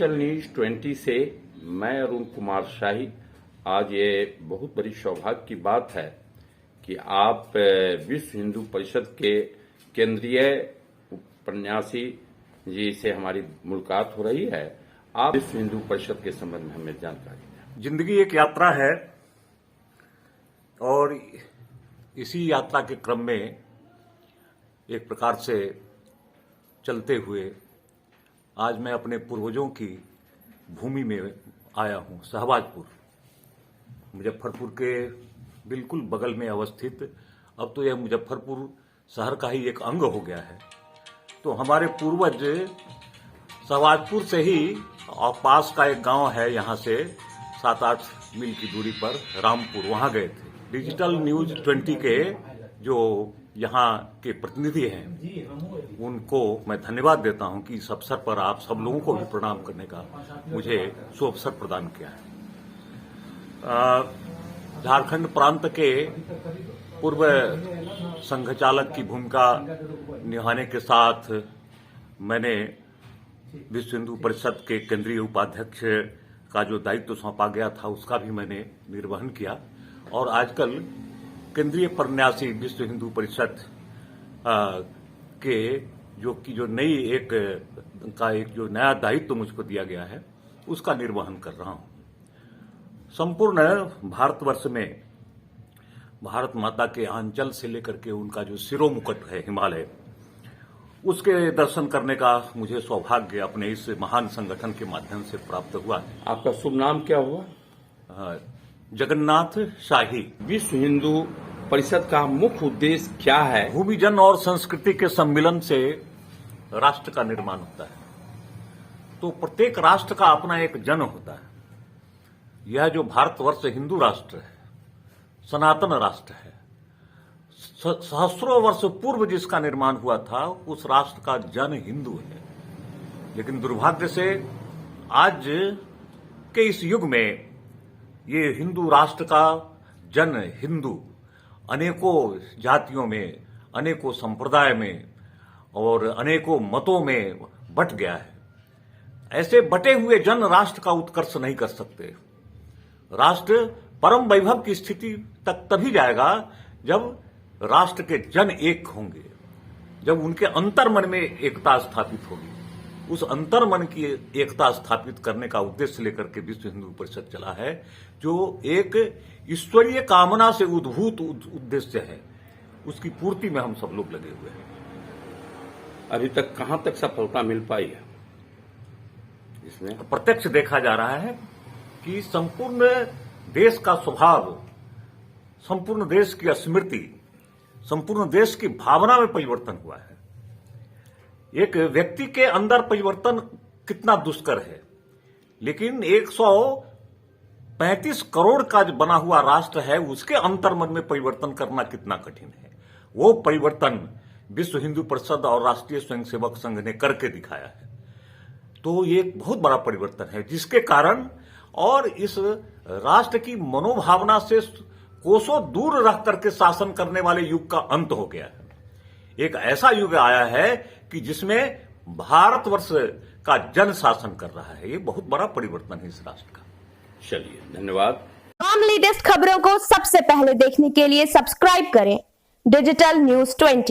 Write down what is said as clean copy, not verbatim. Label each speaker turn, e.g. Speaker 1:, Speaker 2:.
Speaker 1: Digital news 20 से मैं अरुण कुमार शाही। आज ये बहुत बड़ी सौभाग्य की बात है कि आप विश्व हिंदू परिषद के केंद्रीय उपन्यासी जी से हमारी मुलाकात हो रही है। आप विश्व हिंदू परिषद के संबंध में हमें जानकारी दें।
Speaker 2: जिंदगी एक यात्रा है और इसी यात्रा के क्रम में एक प्रकार से चलते हुए आज मैं अपने पूर्वजों की भूमि में आया हूं। शहबाजपुर मुजफ्फरपुर के बिल्कुल बगल में अवस्थित, अब तो यह मुजफ्फरपुर शहर का ही एक अंग हो गया है। तो हमारे पूर्वज शहबाजपुर से ही और पास का एक गांव है, यहां से 7-8 मील की दूरी पर रामपुर, वहां गए थे। डिजिटल न्यूज 20 के जो यहाँ के प्रतिनिधि हैं उनको मैं धन्यवाद देता हूं कि इस अवसर पर आप सब लोगों को भी प्रणाम करने का मुझे सुअवसर प्रदान किया है। झारखंड प्रांत के पूर्व संघ चालक की भूमिका निभाने के साथ मैंने विश्व हिंदू परिषद के केंद्रीय उपाध्यक्ष का जो दायित्व सौंपा गया था उसका भी मैंने निर्वहन किया और आजकल केंद्रीय प्रन्यासी विश्व हिंदू परिषद के जो नई एक जो नया दायित्व मुझको दिया गया है उसका निर्वहन कर रहा हूं। संपूर्ण भारतवर्ष में भारत माता के आंचल से लेकर के उनका जो सिरो मुकुट है हिमालय, उसके दर्शन करने का मुझे सौभाग्य अपने इस महान संगठन के माध्यम से प्राप्त हुआ।
Speaker 1: आपका शुभ नाम क्या हुआ?
Speaker 2: जगन्नाथ शाही।
Speaker 1: विश्व हिंदू परिषद का मुख्य उद्देश्य क्या है?
Speaker 2: भूमिजन और संस्कृति के सम्मिलन से राष्ट्र का निर्माण होता है। तो प्रत्येक राष्ट्र का अपना एक जन होता है। यह जो भारतवर्ष हिंदू राष्ट्र है, सनातन राष्ट्र है, सहस्रों वर्ष पूर्व जिसका निर्माण हुआ था, उस राष्ट्र का जन हिंदू है। लेकिन दुर्भाग्य से आज के इस युग में ये हिंदू राष्ट्र का जन हिंदू अनेकों जातियों में, अनेकों संप्रदाय में और अनेकों मतों में बट गया है। ऐसे बटे हुए जन राष्ट्र का उत्कर्ष नहीं कर सकते। राष्ट्र परम वैभव की स्थिति तक तभी जाएगा जब राष्ट्र के जन एक होंगे, जब उनके अंतर्मन में एकता स्थापित होगी। उस अंतर्मन की एकता स्थापित करने का उद्देश्य लेकर के विश्व हिंदू परिषद चला है, जो एक ईश्वरीय कामना से उद्भूत उद्देश्य है। उसकी पूर्ति में हम सब लोग लगे हुए हैं।
Speaker 1: अभी तक कहां तक सफलता मिल पाई है इसमें?
Speaker 2: प्रत्यक्ष देखा जा रहा है कि संपूर्ण देश का स्वभाव, संपूर्ण देश की स्मृति, संपूर्ण देश की भावना में परिवर्तन हुआ है। एक व्यक्ति के अंदर परिवर्तन कितना दुष्कर है, लेकिन 135 करोड़ का जो बना हुआ राष्ट्र है उसके अंतर्मन में परिवर्तन करना कितना कठिन है। वो परिवर्तन विश्व हिंदू परिषद और राष्ट्रीय स्वयंसेवक संघ ने करके दिखाया है। तो ये एक बहुत बड़ा परिवर्तन है जिसके कारण और इस राष्ट्र की मनोभावना से कोसों दूर रह करके शासन करने वाले युग का अंत हो गया है। एक ऐसा युग आया है कि जिसमें भारतवर्ष का जन शासन कर रहा है। ये बहुत बड़ा परिवर्तन है इस राष्ट्र का।
Speaker 1: चलिए, धन्यवाद।
Speaker 3: तमाम लेटेस्ट खबरों को सबसे पहले देखने के लिए सब्सक्राइब करें डिजिटल न्यूज 20।